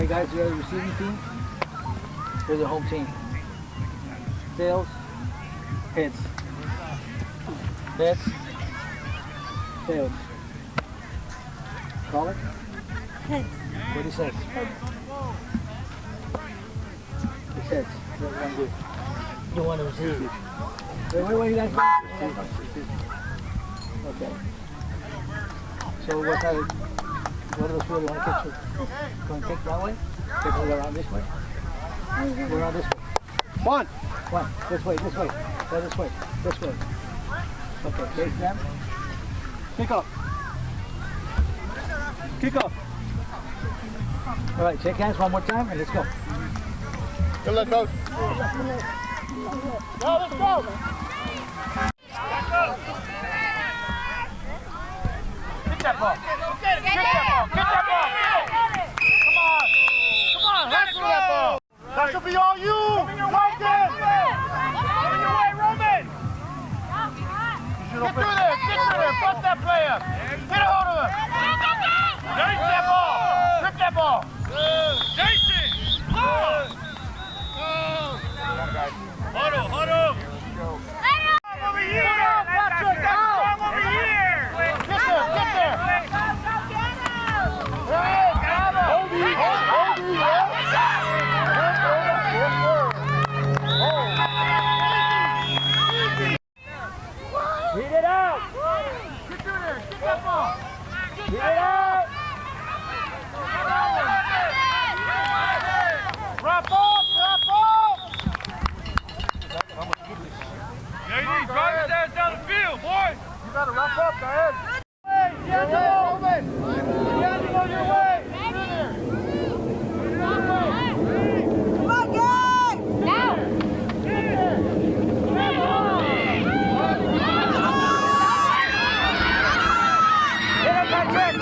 Okay, guys, you are the receiving team. Here's the home team. Tails, heads. Heads, tails. Call it? Heads. What do you say? Heads. It's heads. What do you want to do? You want to receive. Wait, you guys go? Okay. So what are the two you want to kick to? Going to kick that way? Kick around this way? Go around this way. One. This way. Go this way. Okay, face them. Kick off. All right, shake hands one more time and let's go. Good luck, coach. Go, let's go. Get that ball. Come on, hustle that ball. That should be all you. Coming your way, Roman. Get through there, bust that player. Get a hold of him. Grip that ball. Jason. Huddle. Over here. Over here. Get there. Get it out. Get through there. Get that ball. Get it out. Wrap up. JD, drive his ass down the field, boy. You gotta wrap up, go ahead. D'Angelo, your way. Come on, guys! Now! Get it, Patrick.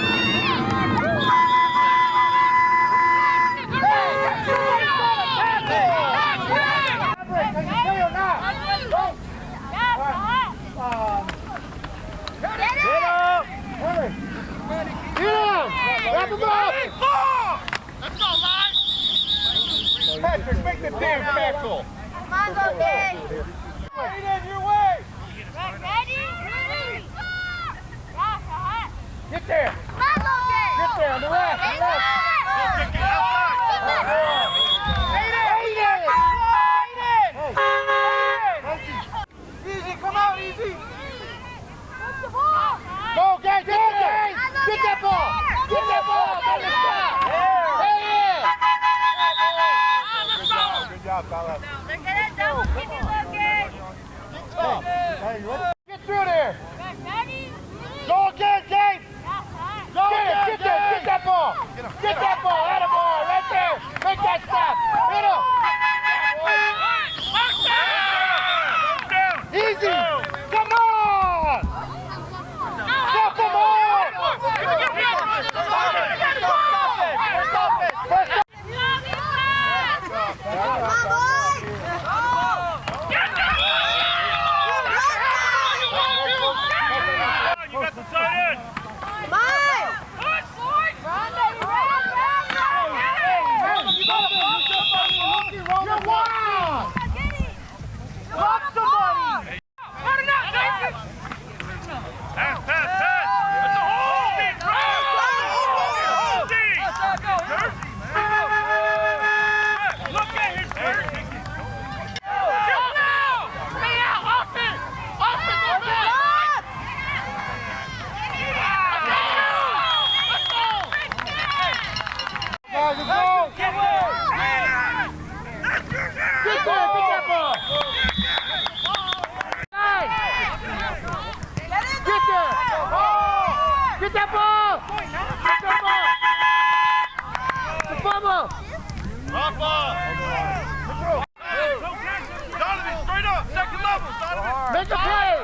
Let's go, Live! Patrick, make the damn tackle! Come on, Logan! Aiden, your way! Ready? Get there! Come on, Logan! Get there, on the left! Aiden! Easy, come out, easy! Go, guys! Get that ball! Don't stop! Good job, fella. Look at it, double keep it, Logan! Hey, you ready? Get through there! Ready? Go again, Kate! Go get that ball! Get that ball! Attaboy! Right there! Make that stop! Hit him! Easy! Come on! Stop him all! Stop it! You got the tight end! Come on! Run, baby, run! You're wild! Lock somebody! Pass! That's a holding! Look at his jersey! Go now! Stay out! Offense! Guys, let's go! Get that ball! Get that ball! The fumble! Drop ball! Donovan, straight up! Second level, Donovan! Make a play!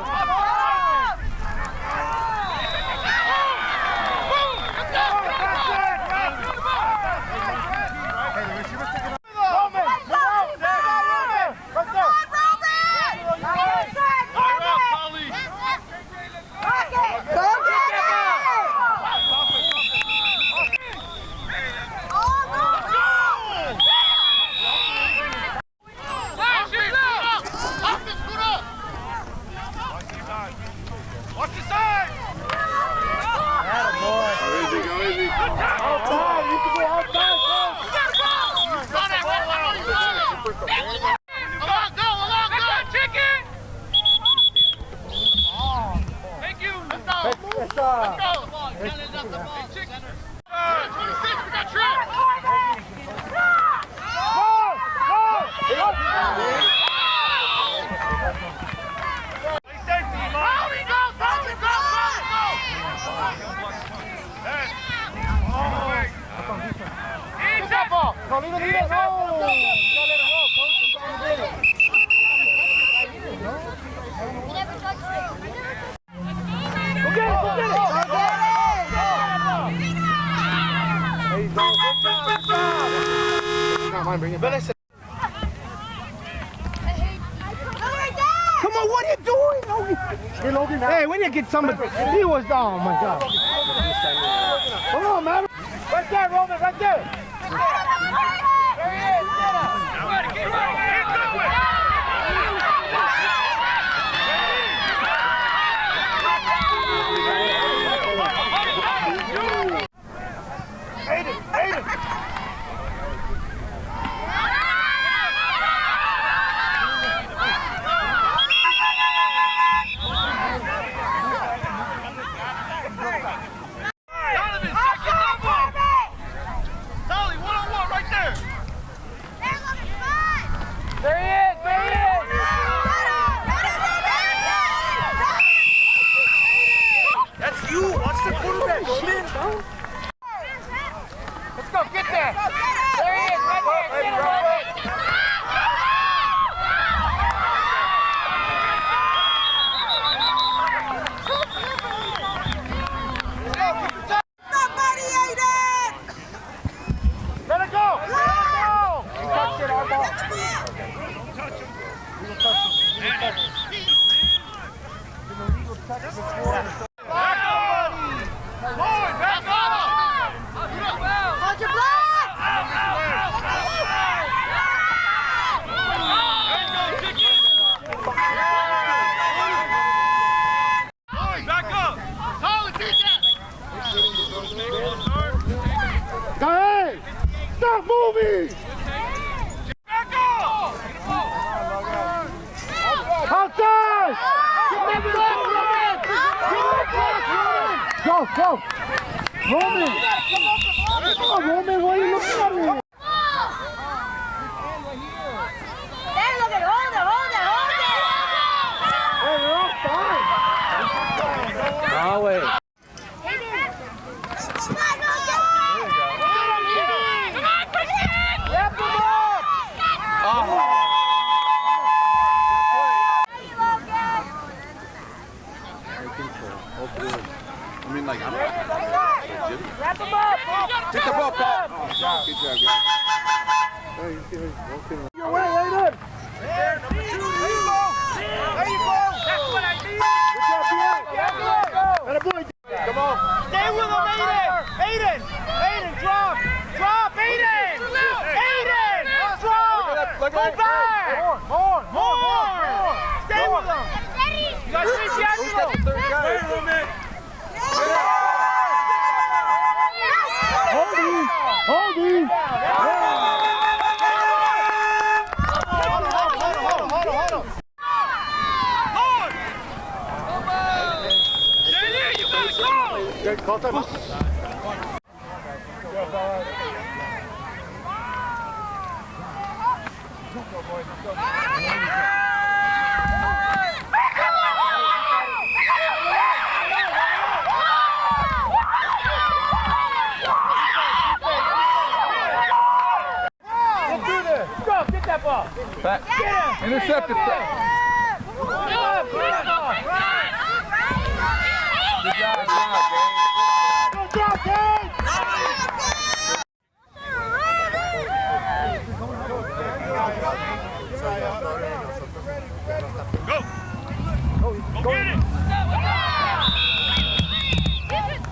No, leave it, no! Come on, what are you doing, Logan? Hey, we need to get somebody. He was down, oh my God. Come on, man. Right there, Roman, right there. There he is. Stop moving! Outside! Go, go! Roman! Come on, Roman, why are you looking at me? There, look at, hold it, hold it, hold it! Hey, we're all fine. No way. I mean, like, I'm not. Wrap him up! Take the ball, Paul. Oh, good job, guys. Your way, Aiden. There, number 2. There you go. There you go. That's what I mean. Good job, Pierre. Atta boy. Come on. Stay with him, Aiden! Aiden! Aiden, drop! Drop, Aiden! Aiden! Drop! Look Go back! More! Stay with him! You got three D'Angelo! Hold him! Hold him! Good, call time. Get that ball! Back. Intercepted. Good job, Good job, Dave! Go get it!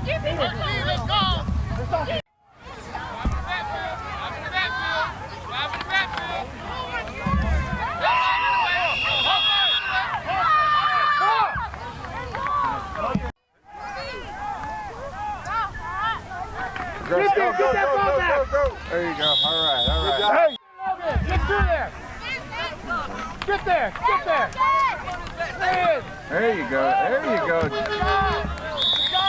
Keep it! Let's go! Go. There you go. All right. Hey! Get through there! Get there! There he is! There you go. Good job!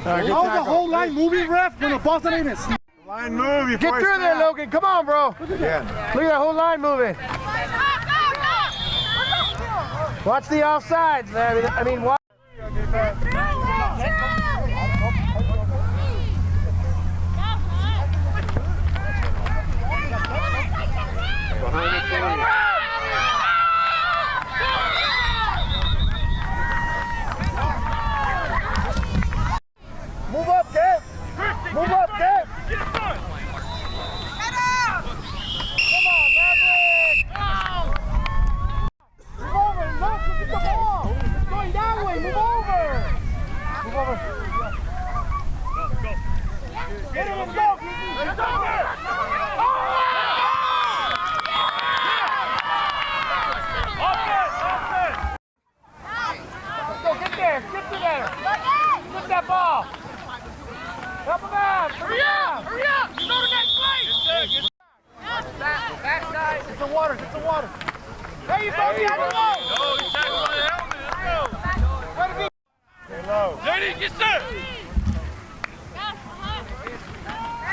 How's the whole line moving, ref, when the ball's not even snap? Line move. Get through there, Logan. Come on, bro. Yeah. Look at that whole line moving. Watch the offsides, man. I mean, watch. Move up, Kev. Move up, Kev. Come on, Maverick. Move over. Look at the ball. It's going that way. Move over. Move over. Get it and go. It's over. Let's go. Get there. Get to there. Get that ball. Help him out! Hurry up! Hurry up! You go to next place! Backside! Get some water! Get some water! There you go! There you go! No, he's tagging my helmet! Let's go! Try to be... Stay low! JD, get set!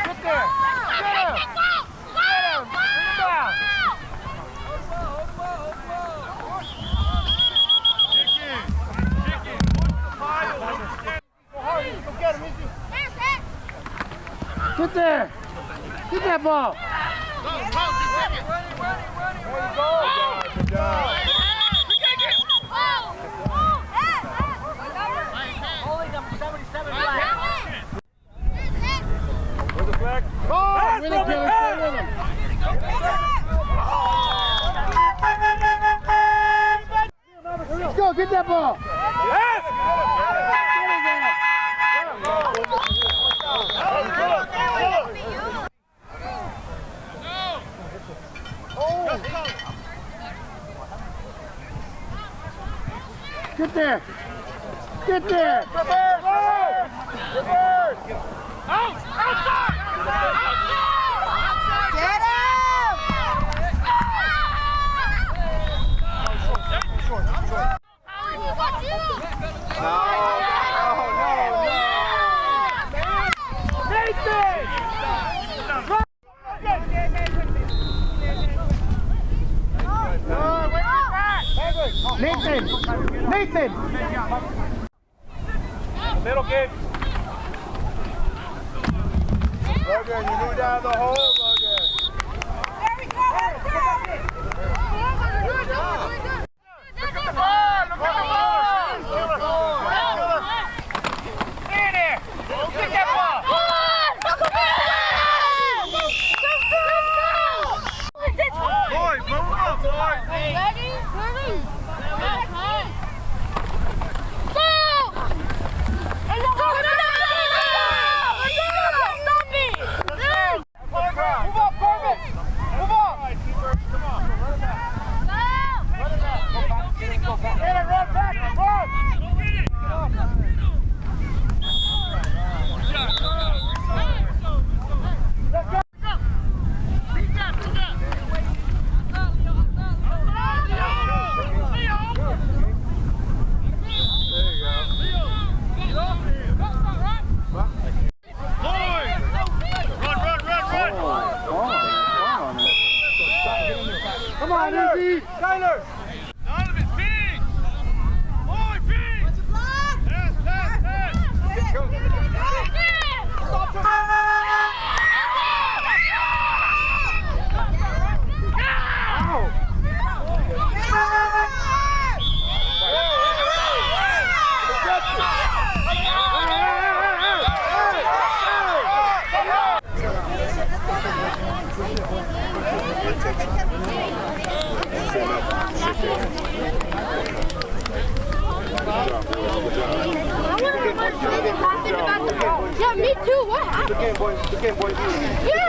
Get there! Get him! Get him! Bring him down! Chicken! Chicken! Go hard! Go get him! Get there. Get that ball. There you go. Good job. Holding number 77 Where's the flag? Oh, really good. Stay with him. Let's go. Get that ball. Yes! Get there. Get there. Reverse! Reverse! Out! Outside! Get him! Nathan. Nathan. Middle game. Logan, you move down the hole, Logan. There we go! Look at the ball! Look at the ball! Stay in there! Get that ball! Boy, move up, boy! Ready? Hurry! Come on, Izzy. Tyler! Donovan, big! Boy, big! Pass, pass, pass! Go! Yeah, me too. What happened? Good game, boys. Good game, boys. Yeah.